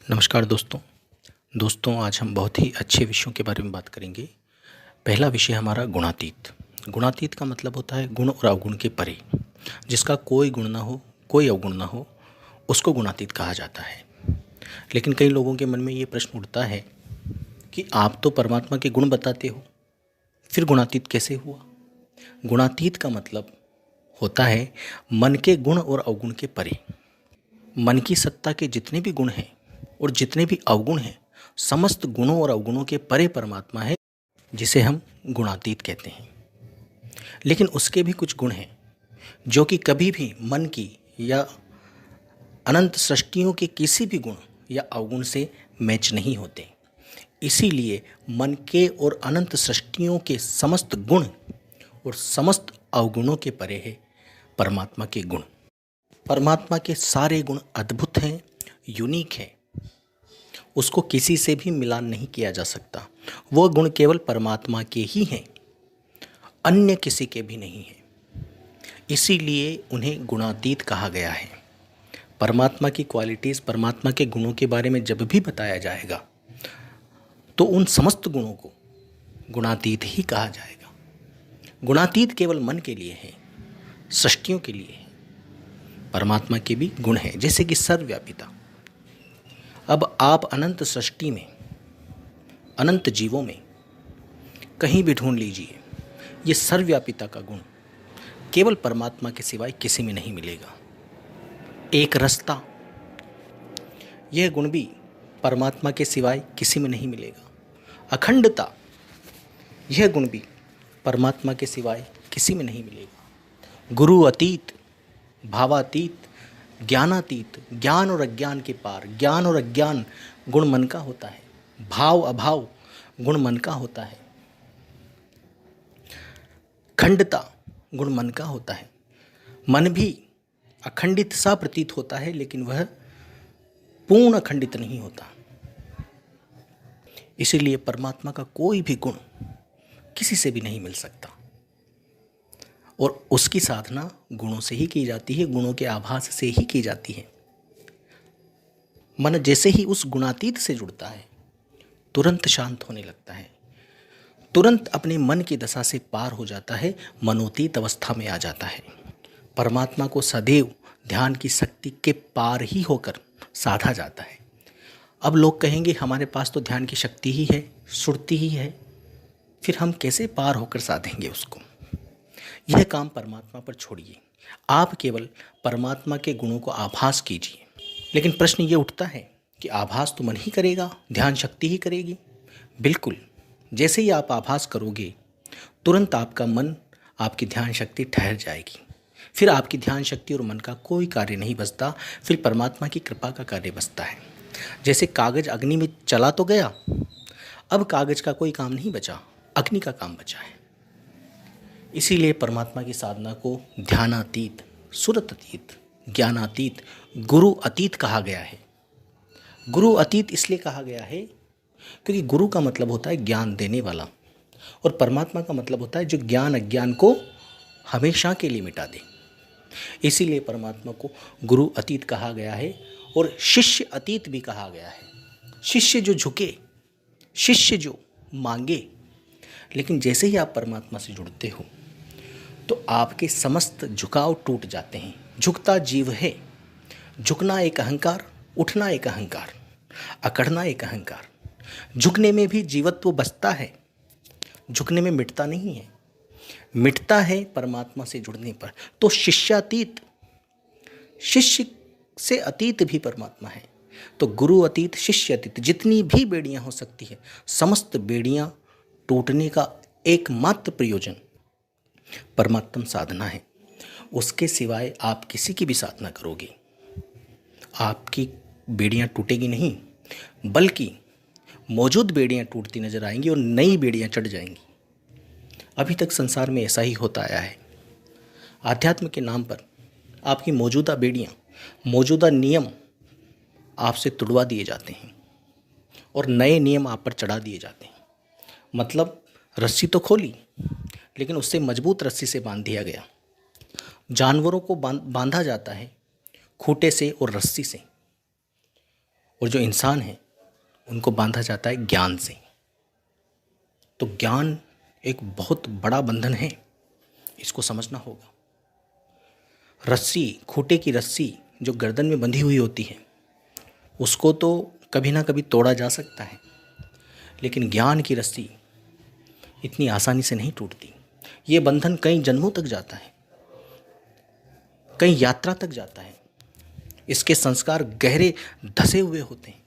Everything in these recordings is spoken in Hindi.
नमस्कार दोस्तों आज हम बहुत ही अच्छे विषयों के बारे में बात करेंगे। पहला विषय हमारा गुणातीत। गुणातीत का मतलब होता है गुण और अवगुण के परे, जिसका कोई गुण ना हो, कोई अवगुण ना हो, उसको गुणातीत कहा जाता है। लेकिन कई लोगों के मन में ये प्रश्न उठता है कि आप तो परमात्मा के गुण बताते हो, फिर गुणातीत कैसे हुआ? गुणातीत का मतलब होता है मन के गुण और अवगुण के परे। मन की सत्ता के जितने भी गुण हैं और जितने भी अवगुण हैं, समस्त गुणों और अवगुणों के परे परमात्मा है, जिसे हम गुणातीत कहते हैं। लेकिन उसके भी कुछ गुण हैं जो कि कभी भी मन की या अनंत सृष्टियों के किसी भी गुण या अवगुण से मैच नहीं होते। इसीलिए मन के और अनंत सृष्टियों के समस्त गुण और समस्त अवगुणों के परे है परमात्मा के गुण। परमात्मा के सारे गुण अद्भुत हैं, यूनिक है, उसको किसी से भी मिलान नहीं किया जा सकता। वह गुण केवल परमात्मा के ही हैं, अन्य किसी के भी नहीं हैं। इसीलिए उन्हें गुणातीत कहा गया है। परमात्मा की क्वालिटीज़, परमात्मा के गुणों के बारे में जब भी बताया जाएगा तो उन समस्त गुणों को गुणातीत ही कहा जाएगा। गुणातीत केवल मन के लिए है, सृष्टियों के लिए है। परमात्मा के भी गुण हैं, जैसे कि सर्वव्यापिता। अब आप अनंत सृष्टि में, अनंत जीवों में कहीं भी ढूंढ लीजिए, ये सर्वव्यापिता का गुण केवल परमात्मा के सिवाय किसी में नहीं मिलेगा। एक रास्ता, यह गुण भी परमात्मा के सिवाय किसी में नहीं मिलेगा। अखंडता, यह गुण भी परमात्मा के सिवाय किसी में नहीं मिलेगा। गुरु अतीत, भावातीत, ज्ञानातीत, ज्ञान और अज्ञान के पार। ज्ञान और अज्ञान गुण मन का होता है, भाव अभाव गुण मन का होता है, खंडता गुण मन का होता है। मन भी अखंडित सा प्रतीत होता है, लेकिन वह पूर्ण अखंडित नहीं होता। इसीलिए परमात्मा का कोई भी गुण किसी से भी नहीं मिल सकता, और उसकी साधना गुणों से ही की जाती है, गुणों के आभास से ही की जाती है। मन जैसे ही उस गुणातीत से जुड़ता है, तुरंत शांत होने लगता है, तुरंत अपने मन की दशा से पार हो जाता है, मनोतीत अवस्था में आ जाता है। परमात्मा को सदैव ध्यान की शक्ति के पार ही होकर साधा जाता है। अब लोग कहेंगे हमारे पास तो ध्यान की शक्ति ही है, सुरती ही है, फिर हम कैसे पार होकर साधेंगे उसको? यह काम परमात्मा पर छोड़िए, आप केवल परमात्मा के गुणों को आभास कीजिए। लेकिन प्रश्न ये उठता है कि आभास तो मन ही करेगा, ध्यान शक्ति ही करेगी? बिल्कुल, जैसे ही आप आभास करोगे, तुरंत आपका मन, आपकी ध्यान शक्ति ठहर जाएगी। फिर आपकी ध्यान शक्ति और मन का कोई कार्य नहीं बचता, फिर परमात्मा की कृपा का कार्य बचता है। जैसे कागज अग्नि में चला तो गया, अब कागज का कोई काम नहीं बचा, अग्नि का काम बचा है। इसीलिए परमात्मा की साधना को ध्यानातीत, सुरतातीत, ज्ञानातीत, गुरु अतीत कहा गया है। गुरु अतीत इसलिए कहा गया है क्योंकि गुरु का मतलब होता है ज्ञान देने वाला, और परमात्मा का मतलब होता है जो ज्ञान अज्ञान को हमेशा के लिए मिटा दे। इसीलिए परमात्मा को गुरु अतीत कहा गया है, और शिष्य अतीत भी कहा गया है। शिष्य जो झुके, शिष्य जो मांगे। लेकिन जैसे ही आप परमात्मा से जुड़ते हो तो आपके समस्त झुकाव टूट जाते हैं। झुकता जीव है, झुकना एक अहंकार, उठना एक अहंकार, अकड़ना एक अहंकार। झुकने में भी जीवत्व बचता है, झुकने में मिटता नहीं है, मिटता है परमात्मा से जुड़ने पर। तो शिष्यातीत, शिष्य से अतीत भी परमात्मा है। तो गुरु अतीत, शिष्य अतीत, जितनी भी बेड़ियां हो सकती है, समस्त बेड़ियां टूटने का एकमात्र प्रयोजन परमात्म साधना है। उसके सिवाय आप किसी की भी साधना करोगे, आपकी बेड़ियां टूटेगी नहीं, बल्कि मौजूद बेड़ियां टूटती नजर आएंगी और नई बेड़ियां चढ़ जाएंगी। अभी तक संसार में ऐसा ही होता आया है। आध्यात्म के नाम पर आपकी मौजूदा बेड़ियां, मौजूदा नियम आपसे तुड़वा दिए जाते हैं और नए नियम आप पर चढ़ा दिए जाते हैं। मतलब रस्सी तो खोली, लेकिन उससे मजबूत रस्सी से बांध दिया गया। जानवरों को बांधा जाता है खूंटे से और रस्सी से, और जो इंसान हैं उनको बांधा जाता है ज्ञान से। तो ज्ञान एक बहुत बड़ा बंधन है, इसको समझना होगा। रस्सी, खूंटे की रस्सी जो गर्दन में बंधी हुई होती है, उसको तो कभी ना कभी तोड़ा जा सकता है, लेकिन ज्ञान की रस्सी इतनी आसानी से नहीं टूटती। ये बंधन कई जन्मों तक जाता है, कई यात्रा तक जाता है। इसके संस्कार गहरे धसे हुए होते हैं,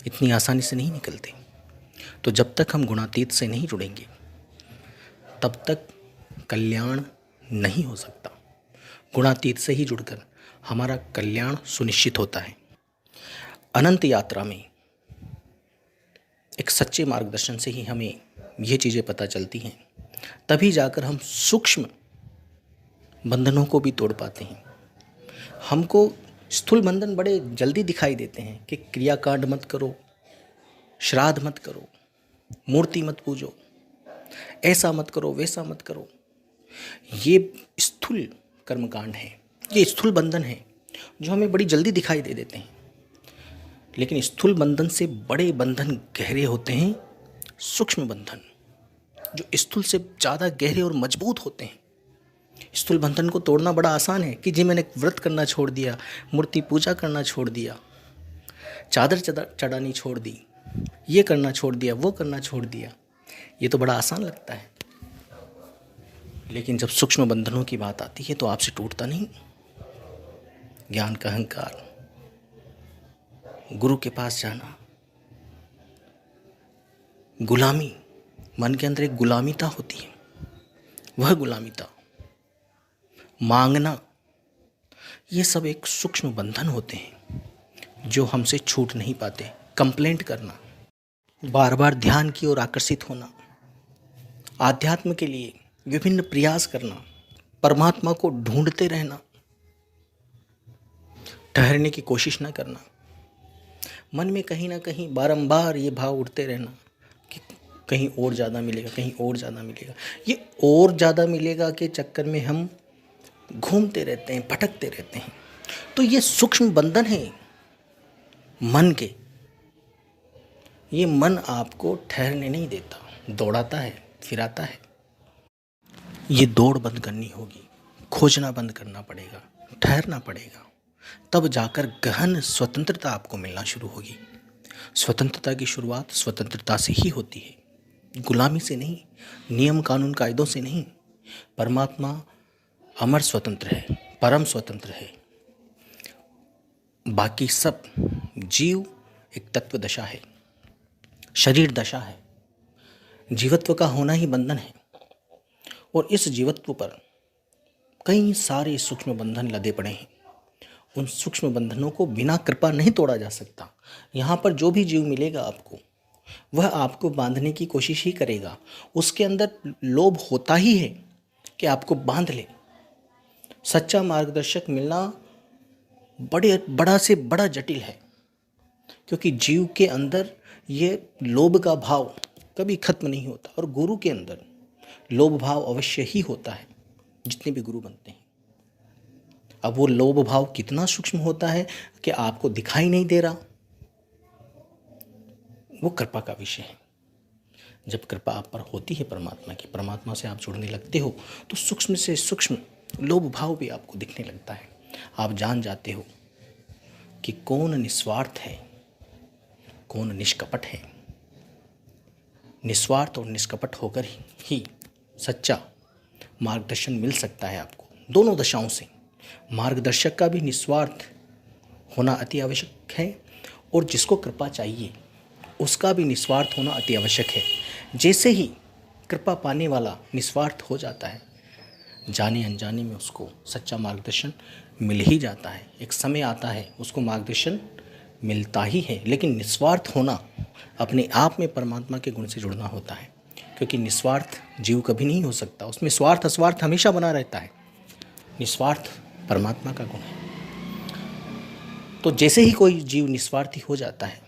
इतनी आसानी से नहीं निकलते। तो जब तक हम गुणातीत से नहीं जुड़ेंगे तब तक कल्याण नहीं हो सकता। गुणातीत से ही जुड़कर हमारा कल्याण सुनिश्चित होता है। अनंत यात्रा में एक सच्चे मार्गदर्शन से ही हमें ये चीज़ें पता चलती हैं, तभी जाकर हम सूक्ष्म बंधनों को भी तोड़ पाते हैं। हमको स्थूल बंधन बड़े जल्दी दिखाई देते हैं कि क्रियाकांड मत करो, श्राद्ध मत करो, मूर्ति मत पूजो, ऐसा मत करो, वैसा मत करो। ये स्थूल कर्मकांड है, ये स्थूल बंधन है जो हमें बड़ी जल्दी दिखाई दे देते हैं। लेकिन स्थूल बंधन से बड़े बंधन गहरे होते हैं, सूक्ष्म बंधन जो स्थूल से ज़्यादा गहरे और मजबूत होते हैं। स्थूल बंधन को तोड़ना बड़ा आसान है कि जी मैंने व्रत करना छोड़ दिया, मूर्ति पूजा करना छोड़ दिया, चादर चढ़ानी छोड़ दी, ये करना छोड़ दिया, वो करना छोड़ दिया। ये तो बड़ा आसान लगता है, लेकिन जब सूक्ष्म बंधनों की बात आती है तो आपसे टूटता नहीं। ज्ञान का अहंकार, गुरु के पास जाना, गुलामी, मन के अंदर एक गुलामीता होती है, वह गुलामीता, मांगना, ये सब एक सूक्ष्म बंधन होते हैं जो हमसे छूट नहीं पाते। कंप्लेंट करना, बार बार ध्यान की ओर आकर्षित होना, आध्यात्म के लिए विभिन्न प्रयास करना, परमात्मा को ढूंढते रहना, ठहरने की कोशिश न करना, मन में कहीं ना कहीं बारंबार ये भाव उठते रहना कि कहीं और ज़्यादा मिलेगा, कहीं और ज़्यादा मिलेगा। ये और ज़्यादा मिलेगा के चक्कर में हम घूमते रहते हैं, भटकते रहते हैं। तो ये सूक्ष्म बंधन है मन के। ये मन आपको ठहरने नहीं देता, दौड़ाता है, फिराता है। ये दौड़ बंद करनी होगी, खोजना बंद करना पड़ेगा, ठहरना पड़ेगा, तब जाकर गहन स्वतंत्रता आपको मिलना शुरू होगी। स्वतंत्रता की शुरुआत स्वतंत्रता से ही होती है, गुलामी से नहीं, नियम कानून कायदों से नहीं। परमात्मा अमर स्वतंत्र है, परम स्वतंत्र है। बाकी सब जीव एक तत्व दशा है, शरीर दशा है। जीवत्व का होना ही बंधन है, और इस जीवत्व पर कई सारे सूक्ष्म बंधन लदे पड़े हैं। उन सूक्ष्म बंधनों को बिना कृपा नहीं तोड़ा जा सकता। यहाँ पर जो भी जीव मिलेगा आपको, वह आपको बांधने की कोशिश ही करेगा। उसके अंदर लोभ होता ही है कि आपको बांध ले। सच्चा मार्गदर्शक मिलना बड़ा से बड़ा जटिल है, क्योंकि जीव के अंदर ये लोभ का भाव कभी खत्म नहीं होता, और गुरु के अंदर लोभ भाव अवश्य ही होता है, जितने भी गुरु बनते हैं। अब वो लोभ भाव कितना सूक्ष्म होता है कि आपको दिखाई नहीं दे रहा, वो कृपा का विषय है। जब कृपा आप पर होती है परमात्मा की, परमात्मा से आप जुड़ने लगते हो, तो सूक्ष्म से सूक्ष्म लोभ भाव भी आपको दिखने लगता है। आप जान जाते हो कि कौन निस्वार्थ है, कौन निष्कपट है। निस्वार्थ और निष्कपट होकर ही सच्चा मार्गदर्शन मिल सकता है आपको, दोनों दशाओं से। मार्गदर्शक का भी निस्वार्थ होना अति आवश्यक है, और जिसको कृपा चाहिए उसका भी निस्वार्थ होना अति आवश्यक है। जैसे ही कृपा पाने वाला निस्वार्थ हो जाता है, जाने अनजाने में उसको सच्चा मार्गदर्शन मिल ही जाता है। एक समय आता है उसको मार्गदर्शन मिलता ही है, लेकिन निस्वार्थ होना अपने आप में परमात्मा के गुण से जुड़ना होता है, क्योंकि निस्वार्थ जीव कभी नहीं हो सकता। उसमें स्वार्थ अस्वार्थ हमेशा बना रहता है। निस्वार्थ परमात्मा का गुण है। तो जैसे ही कोई जीव निस्वार्थी हो जाता है,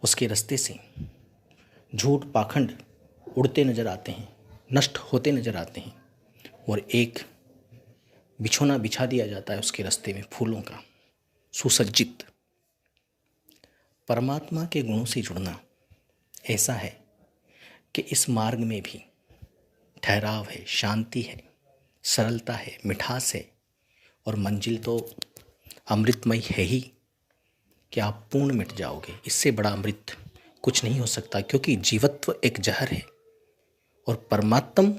उसके रास्ते से झूठ पाखंड उड़ते नजर आते हैं, नष्ट होते नजर आते हैं, और एक बिछोना बिछा दिया जाता है उसके रास्ते में फूलों का, सुसज्जित, परमात्मा के गुणों से जुड़ना ऐसा है कि इस मार्ग में भी ठहराव है, शांति है, सरलता है, मिठास है और मंजिल तो अमृतमय है ही कि आप पूर्ण मिट जाओगे। इससे बड़ा अमृत कुछ नहीं हो सकता, क्योंकि जीवत्व एक जहर है और परमात्म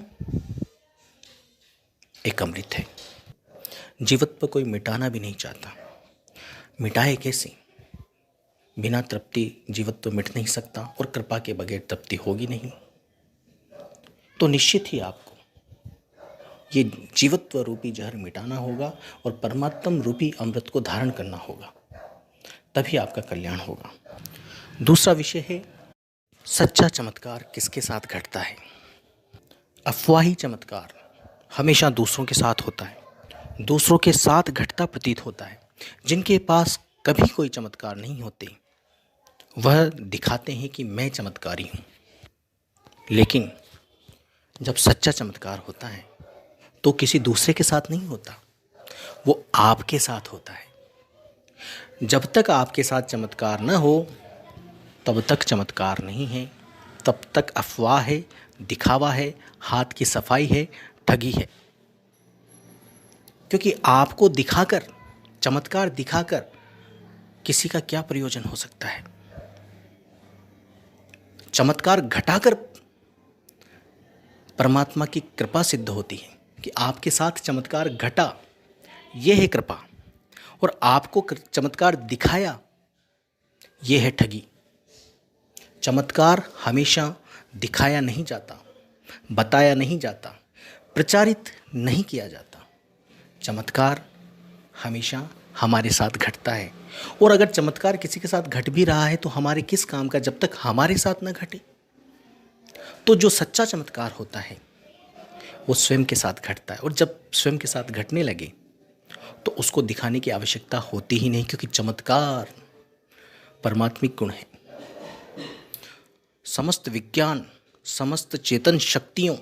एक अमृत है। जीवत्व कोई मिटाना भी नहीं चाहता, मिटाए कैसे? बिना तृप्ति जीवत्व मिट नहीं सकता और कृपा के बगैर तृप्ति होगी नहीं। तो निश्चित ही आपको ये जीवत्व रूपी जहर मिटाना होगा और परमात्म रूपी अमृत को धारण करना होगा, तभी आपका कल्याण होगा। दूसरा विषय है सच्चा चमत्कार किसके साथ घटता है। अफवाही चमत्कार हमेशा दूसरों के साथ होता है, दूसरों के साथ घटता प्रतीत होता है। जिनके पास कभी कोई चमत्कार नहीं होते वह दिखाते हैं कि मैं चमत्कारी हूँ, लेकिन जब सच्चा चमत्कार होता है तो किसी दूसरे के साथ नहीं होता, वो आपके साथ होता है। जब तक आपके साथ चमत्कार न हो तब तक चमत्कार नहीं है, तब तक अफवाह है, दिखावा है, हाथ की सफाई है, ठगी है। क्योंकि आपको दिखाकर, चमत्कार दिखाकर किसी का क्या प्रयोजन हो सकता है। चमत्कार घटाकर परमात्मा की कृपा सिद्ध होती है कि आपके साथ चमत्कार घटा, यह है कृपा, और आपको चमत्कार दिखाया, यह है ठगी। चमत्कार हमेशा दिखाया नहीं जाता, बताया नहीं जाता, प्रचारित नहीं किया जाता। चमत्कार हमेशा हमारे साथ घटता है, और अगर चमत्कार किसी के साथ घट भी रहा है तो हमारे किस काम का, जब तक हमारे साथ न घटे। तो जो सच्चा चमत्कार होता है वो स्वयं के साथ घटता है, और जब स्वयं के साथ घटने लगे तो उसको दिखाने की आवश्यकता होती ही नहीं, क्योंकि चमत्कार परमात्मिक गुण है। समस्त विज्ञान, समस्त चेतन शक्तियों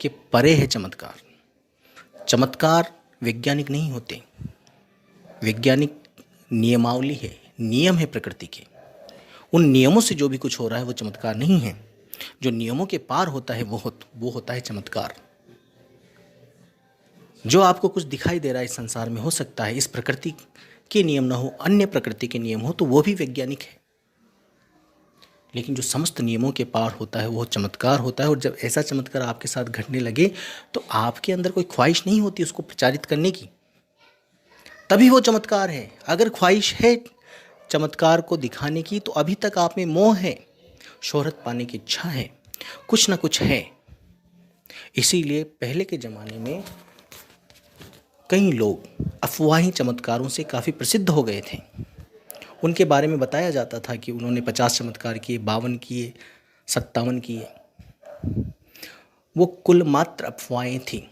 के परे है चमत्कार। चमत्कार वैज्ञानिक नहीं होते, वैज्ञानिक नियमावली है, नियम है प्रकृति के। उन नियमों से जो भी कुछ हो रहा है वो चमत्कार नहीं है। जो नियमों के पार होता है वो होता है चमत्कार। जो आपको कुछ दिखाई दे रहा है इस संसार में, हो सकता है इस प्रकृति के नियम ना हो, अन्य प्रकृति के नियम हो, तो वो भी वैज्ञानिक है। लेकिन जो समस्त नियमों के पार होता है वो चमत्कार होता है। और जब ऐसा चमत्कार आपके साथ घटने लगे तो आपके अंदर कोई ख्वाहिश नहीं होती उसको प्रचारित करने की, तभी वो चमत्कार है। अगर ख्वाहिश है चमत्कार को दिखाने की तो अभी तक आप में मोह है, शोहरत पाने की इच्छा है, कुछ ना कुछ है। इसीलिए पहले के ज़माने में कई लोग अफवाही चमत्कारों से काफ़ी प्रसिद्ध हो गए थे। उनके बारे में बताया जाता था कि उन्होंने 50 चमत्कार किए, 52 किए, 57 किए। वो कुल मात्र अफवाहें थीं।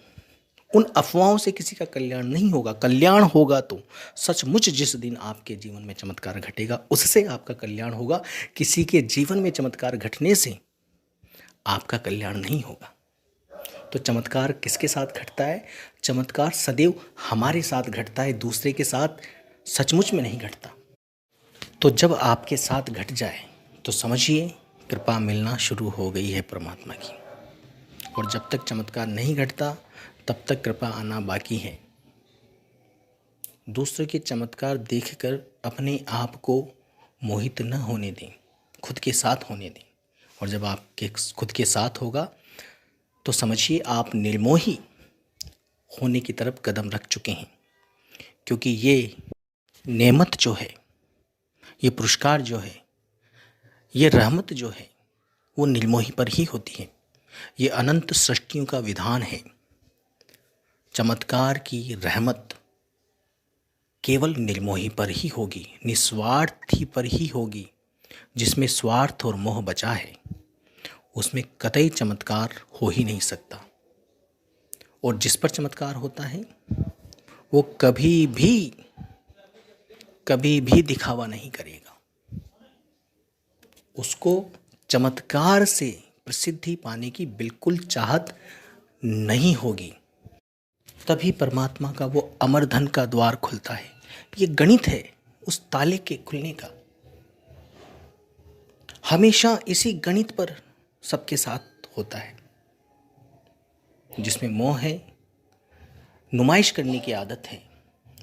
उन अफवाहों से किसी का कल्याण नहीं होगा। कल्याण होगा तो सचमुच जिस दिन आपके जीवन में चमत्कार घटेगा उससे आपका कल्याण होगा। किसी के जीवन में चमत्कार घटने से आपका कल्याण नहीं होगा। तो चमत्कार किसके साथ घटता है? चमत्कार सदैव हमारे साथ घटता है, दूसरे के साथ सचमुच में नहीं घटता। तो जब आपके साथ घट जाए तो समझिए कृपा मिलना शुरू हो गई है परमात्मा की। और जब तक चमत्कार नहीं घटता तब तक कृपा आना बाकी है। दूसरे के चमत्कार देखकर अपने आप को मोहित न होने दें, खुद के साथ होने दें। और जब आपके खुद के साथ होगा तो समझिए आप निर्मोही होने की तरफ कदम रख चुके हैं। क्योंकि ये नेमत जो है, ये पुरस्कार जो है, ये रहमत जो है, वो निर्मोही पर ही होती है। ये अनंत सृष्टियों का विधान है। चमत्कार की रहमत केवल निर्मोही पर ही होगी, निस्वार्थी पर ही होगी। जिसमें स्वार्थ और मोह बचा है उसमें कतई चमत्कार हो ही नहीं सकता। और जिस पर चमत्कार होता है वो कभी भी दिखावा नहीं करेगा। उसको चमत्कार से प्रसिद्धि पाने की बिल्कुल चाहत नहीं होगी। तभी परमात्मा का वो अमर धन का द्वार खुलता है। ये गणित है उस ताले के खुलने का। हमेशा इसी गणित पर सबके साथ होता है। जिसमें मोह है, नुमाइश करने की आदत है,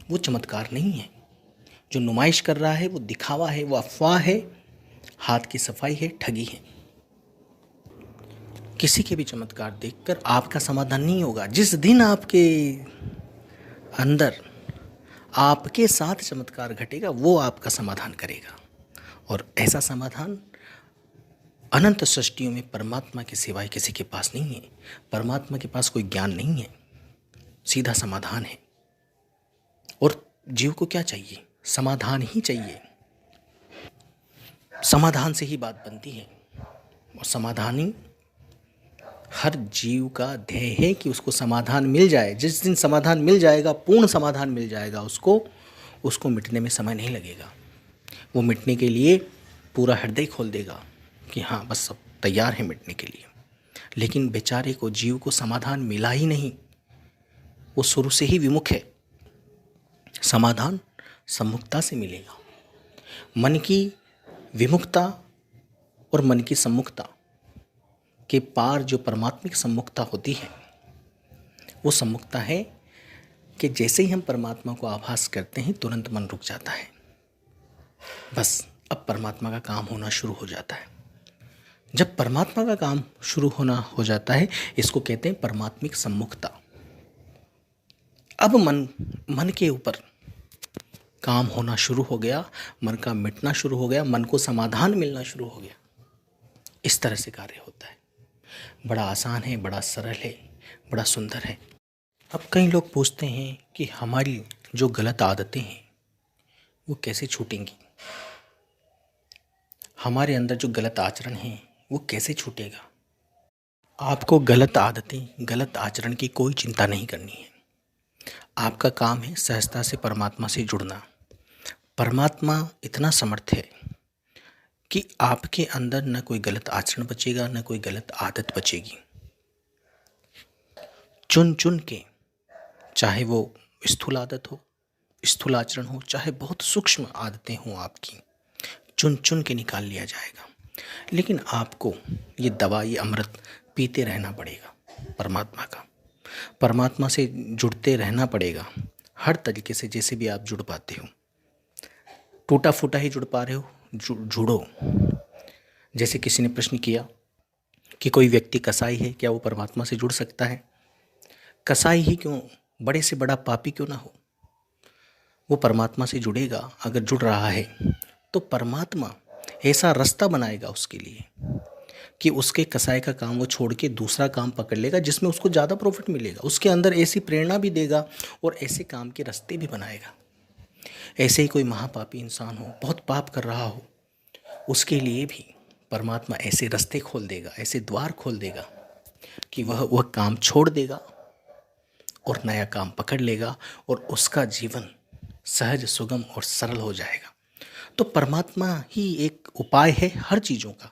वो चमत्कार नहीं है। जो नुमाइश कर रहा है वो दिखावा है, वो अफवाह है, हाथ की सफाई है, ठगी है। किसी के भी चमत्कार देखकर आपका समाधान नहीं होगा। जिस दिन आपके अंदर आपके साथ चमत्कार घटेगा वो आपका समाधान करेगा। और ऐसा समाधान अनंत सृष्टियों में परमात्मा के सिवाय किसी के पास नहीं है। परमात्मा के पास कोई ज्ञान नहीं है, सीधा समाधान है। और जीव को क्या चाहिए? समाधान ही चाहिए। समाधान से ही बात बनती है और समाधान ही हर जीव का ध्येय है कि उसको समाधान मिल जाए। जिस दिन समाधान मिल जाएगा, पूर्ण समाधान मिल जाएगा, उसको मिटने में समय नहीं लगेगा। वो मिटने के लिए पूरा हृदय खोल देगा कि हाँ बस सब तैयार है मिटने के लिए। लेकिन बेचारे को, जीव को समाधान मिला ही नहीं, वो शुरू से ही विमुख है। समाधान सम्मुखता से मिलेगा। मन की विमुखता और मन की सम्मुखता के पार जो परमात्मिक सम्मुखता होती है, वो सम्मुखता है कि जैसे ही हम परमात्मा को आभास करते हैं तुरंत मन रुक जाता है। बस अब परमात्मा का काम होना शुरू हो जाता है। जब परमात्मा का काम शुरू होना हो जाता है, इसको कहते हैं परमात्मिक सम्मुखता। अब मन के ऊपर काम होना शुरू हो गया, मन का मिटना शुरू हो गया, मन को समाधान मिलना शुरू हो गया। इस तरह से कार्य होता है। बड़ा आसान है, बड़ा सरल है, बड़ा सुंदर है। अब कई लोग पूछते हैं कि हमारी जो गलत आदतें हैं वो कैसे छूटेंगी, हमारे अंदर जो गलत आचरण है वो कैसे छूटेगा। आपको गलत आदतें, गलत आचरण की कोई चिंता नहीं करनी है। आपका काम है सहजता से परमात्मा से जुड़ना। परमात्मा इतना समर्थ है कि आपके अंदर न कोई गलत आचरण बचेगा, न कोई गलत आदत बचेगी। चुन चुन के, चाहे वो स्थूल आदत हो, स्थूल आचरण हो, चाहे बहुत सूक्ष्म आदतें हों आपकी, चुन चुन के निकाल लिया जाएगा। लेकिन आपको ये दवा, ये अमृत पीते रहना पड़ेगा परमात्मा का। परमात्मा से जुड़ते रहना पड़ेगा हर तरीके से, जैसे भी आप जुड़ पाते हो। टूटा फूटा ही जुड़ पा रहे हो, जुड़ो। जैसे किसी ने प्रश्न किया कि कोई व्यक्ति कसाई है, क्या वो परमात्मा से जुड़ सकता है? कसाई ही क्यों, बड़े से बड़ा पापी क्यों ना हो, वो परमात्मा से जुड़ेगा। अगर जुड़ रहा है तो परमात्मा ऐसा रास्ता बनाएगा उसके लिए कि उसके कसाई का काम वो छोड़ के दूसरा काम पकड़ लेगा जिसमें उसको ज़्यादा प्रॉफिट मिलेगा। उसके अंदर ऐसी प्रेरणा भी देगा और ऐसे काम के रास्ते भी बनाएगा। ऐसे ही कोई महापापी इंसान हो, बहुत पाप कर रहा हो, उसके लिए भी परमात्मा ऐसे रास्ते खोल देगा, ऐसे द्वार खोल देगा कि वह काम छोड़ देगा और नया काम पकड़ लेगा और उसका जीवन सहज, सुगम और सरल हो जाएगा। तो परमात्मा ही एक उपाय है हर चीज़ों का।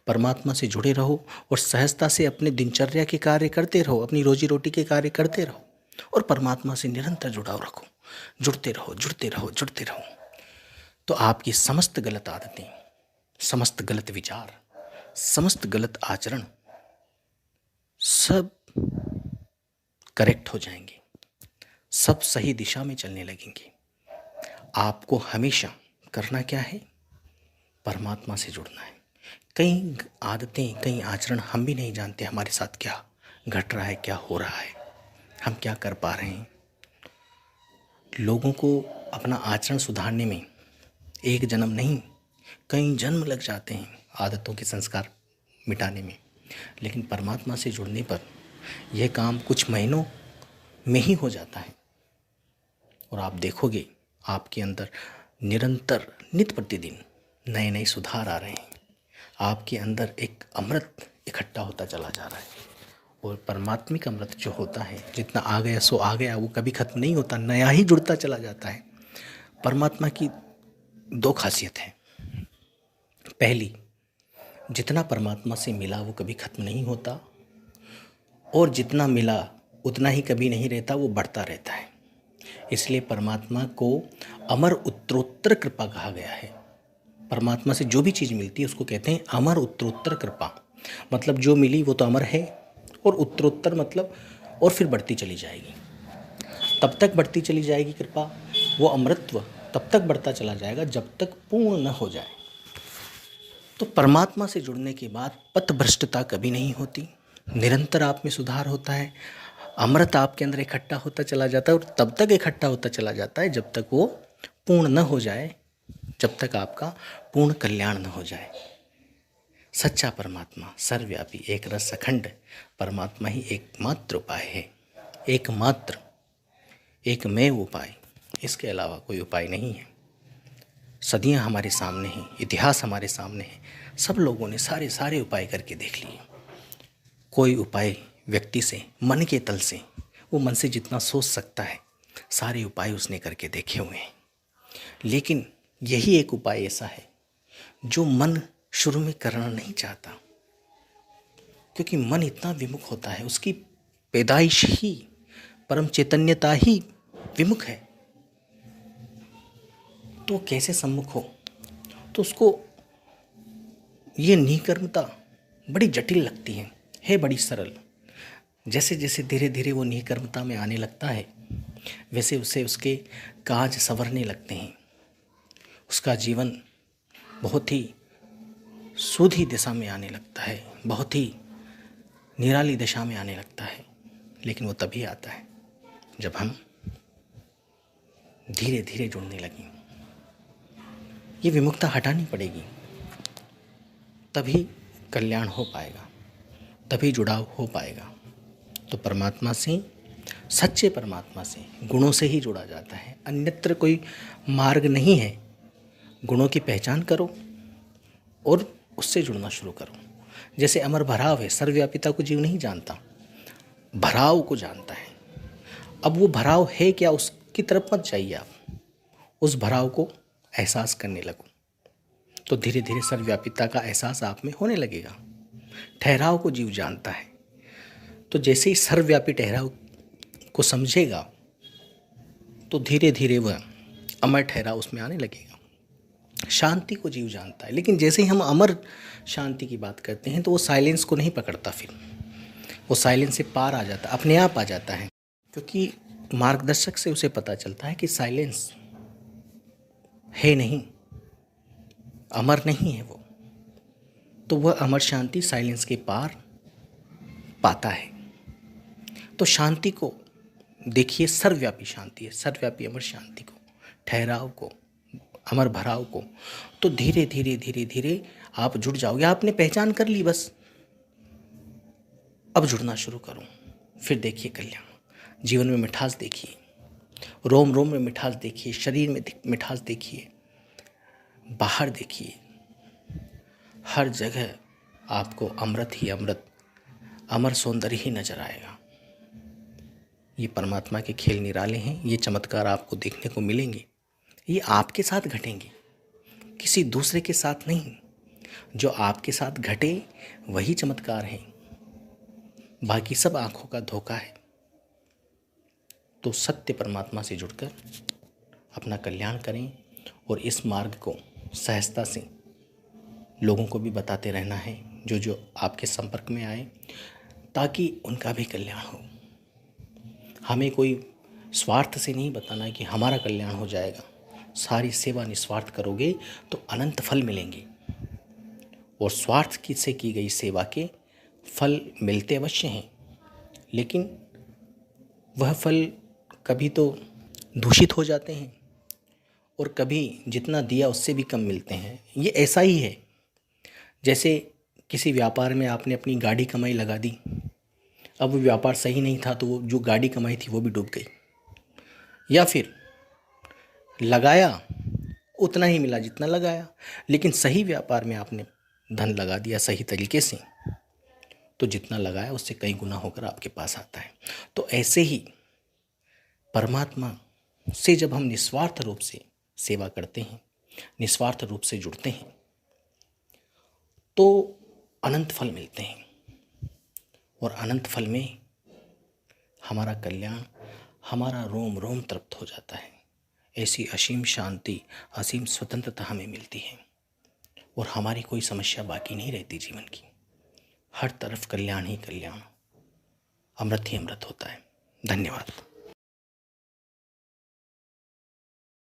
परमात्मा से जुड़े रहो और सहजता से अपने दिनचर्या के कार्य करते रहो, अपनी रोजी रोटी के कार्य करते रहो और परमात्मा से निरंतर जुड़ाव रखो। जुड़ते रहो, जुड़ते रहो, जुड़ते रहो। तो आपकी समस्त गलत आदतें, समस्त गलत विचार, समस्त गलत आचरण सब करेक्ट हो जाएंगे, सब सही दिशा में चलने लगेंगे। आपको हमेशा करना क्या है? परमात्मा से जुड़ना है। कई आदतें, कई आचरण हम भी नहीं जानते हमारे साथ क्या घट रहा है, क्या हो रहा है, हम क्या कर पा रहे हैं। लोगों को अपना आचरण सुधारने में एक जन्म नहीं, कई जन्म लग जाते हैं आदतों के संस्कार मिटाने में। लेकिन परमात्मा से जुड़ने पर यह काम कुछ महीनों में ही हो जाता है और आप देखोगे आपके अंदर निरंतर, नित्य प्रतिदिन नए नए सुधार आ रहे हैं। आपके अंदर एक अमृत इकट्ठा होता चला जा रहा है और परमात्मिक अमृत जो होता है, जितना आ गया सो आ गया, वो कभी खत्म नहीं होता, नया ही जुड़ता चला जाता है। परमात्मा की दो खासियत है। पहली, जितना परमात्मा से मिला वो कभी खत्म नहीं होता और जितना मिला उतना ही कभी नहीं रहता, वो बढ़ता रहता है। इसलिए परमात्मा को अमर उत्तरोत्तर कृपा कहा गया है। परमात्मा से जो भी चीज़ मिलती है उसको कहते हैं अमर उत्तरोत्तर कृपा। मतलब जो मिली वो तो अमर है, और उत्तरोत्तर मतलब और फिर बढ़ती चली जाएगी, तब तक बढ़ती चली जाएगी कृपा। वो अमृतत्व तब तक बढ़ता चला जाएगा जब तक पूर्ण न हो जाए। तो परमात्मा से जुड़ने के बाद पथभ्रष्टता कभी नहीं होती, निरंतर आप में सुधार होता है, अमृत आपके अंदर इकट्ठा होता चला जाता है, और तब तक इकट्ठा होता चला जाता है जब तक वो पूर्ण न हो जाए, जब तक आपका पूर्ण कल्याण न हो जाए। सच्चा परमात्मा सर्वव्यापी एक रस अखंड परमात्मा ही एकमात्र उपाय है, एकमात्र, एकमेव उपाय। इसके अलावा कोई उपाय नहीं है। सदियां हमारे सामने हैं, इतिहास हमारे सामने है, सब लोगों ने सारे उपाय करके देख लिए। कोई उपाय व्यक्ति से मन के तल से, वो मन से जितना सोच सकता है सारे उपाय उसने करके देखे हुए हैं, लेकिन यही एक उपाय ऐसा है जो मन शुरू में करना नहीं चाहता, क्योंकि मन इतना विमुख होता है, उसकी पैदाइश ही, परम चैतन्यता ही विमुख है। तो कैसे सम्मुख हो? तो उसको ये निकर्मता बड़ी जटिल लगती है बड़ी सरल। जैसे जैसे धीरे धीरे वो निकर्मता में आने लगता है, वैसे उसे उसके काज संवरने लगते हैं, उसका जीवन बहुत ही सूधी दिशा में आने लगता है, बहुत ही निराली दिशा में आने लगता है। लेकिन वो तभी आता है जब हम धीरे धीरे जुड़ने लगें। ये विमुखता हटानी पड़ेगी, तभी कल्याण हो पाएगा, तभी जुड़ाव हो पाएगा। तो परमात्मा से, सच्चे परमात्मा से, गुणों से ही जुड़ा जाता है, अन्यत्र कोई मार्ग नहीं है। गुणों की पहचान करो और उससे जुड़ना शुरू करो। जैसे अमर भराव है, सर्वव्यापिता को जीव नहीं जानता, भराव को जानता है। अब वो भराव है क्या, उसकी तरफ मत जाइए, आप उस भराव को एहसास करने लगो, तो धीरे धीरे सर्वव्यापिता का एहसास आप में होने लगेगा। ठहराव को जीव जानता है, तो जैसे ही सर्वव्यापी ठहराव को समझेगा तो धीरे धीरे वह अमर ठहराव उसमें आने लगेगा। शांति को जीव जानता है, लेकिन जैसे ही हम अमर शांति की बात करते हैं तो वो साइलेंस को नहीं पकड़ता, फिर वो साइलेंस से पार आ जाता, अपने आप आ जाता है, क्योंकि मार्गदर्शक से उसे पता चलता है कि साइलेंस है नहीं, अमर नहीं है वो। तो वह अमर शांति साइलेंस के पार पाता है। तो शांति को देखिए, सर्वव्यापी शांति है, सर्वव्यापी अमर शांति को, ठहराव को, अमर भराव को। तो धीरे धीरे धीरे धीरे आप जुड़ जाओगे। आपने पहचान कर ली, बस अब जुड़ना शुरू करो, फिर देखिए कल्याण। जीवन में मिठास देखिए, रोम रोम में मिठास देखिए, शरीर में मिठास देखिए, बाहर देखिए, हर जगह आपको अमृत ही अमृत, अमर सौंदर्य ही नजर आएगा। ये परमात्मा के खेल निराले हैं, ये चमत्कार आपको देखने को मिलेंगे। ये आपके साथ घटेंगे, किसी दूसरे के साथ नहीं। जो आपके साथ घटे वही चमत्कार है, बाकी सब आंखों का धोखा है। तो सत्य परमात्मा से जुड़कर अपना कल्याण करें, और इस मार्ग को सहजता से लोगों को भी बताते रहना है, जो जो आपके संपर्क में आए, ताकि उनका भी कल्याण हो। हमें कोई स्वार्थ से नहीं बताना कि हमारा कल्याण हो जाएगा। सारी सेवा निस्वार्थ करोगे तो अनंत फल मिलेंगे, और स्वार्थ से की गई सेवा के फल मिलते अवश्य हैं, लेकिन वह फल कभी तो दूषित हो जाते हैं, और कभी जितना दिया उससे भी कम मिलते हैं। ये ऐसा ही है, जैसे किसी व्यापार में आपने अपनी गाड़ी कमाई लगा दी, अब वो व्यापार सही नहीं था तो वो जो गाड़ी कमाई थी वो भी डूब गई, या फिर लगाया उतना ही मिला जितना लगाया, लेकिन सही व्यापार में आपने धन लगा दिया सही तरीके से, तो जितना लगाया उससे कई गुना होकर आपके पास आता है। तो ऐसे ही परमात्मा से जब हम निस्वार्थ रूप से सेवा करते हैं, निस्वार्थ रूप से जुड़ते हैं, तो अनंत फल मिलते हैं, और अनंत फल में हमारा कल्याण, हमारा रोम रोम तृप्त हो जाता है। ऐसी असीम शांति, असीम स्वतंत्रता हमें मिलती है। और हमारी कोई समस्या बाकी नहीं रहती जीवन की। हर तरफ कल्याण ही कल्याण, अमृत ही अमृत होता है। धन्यवाद।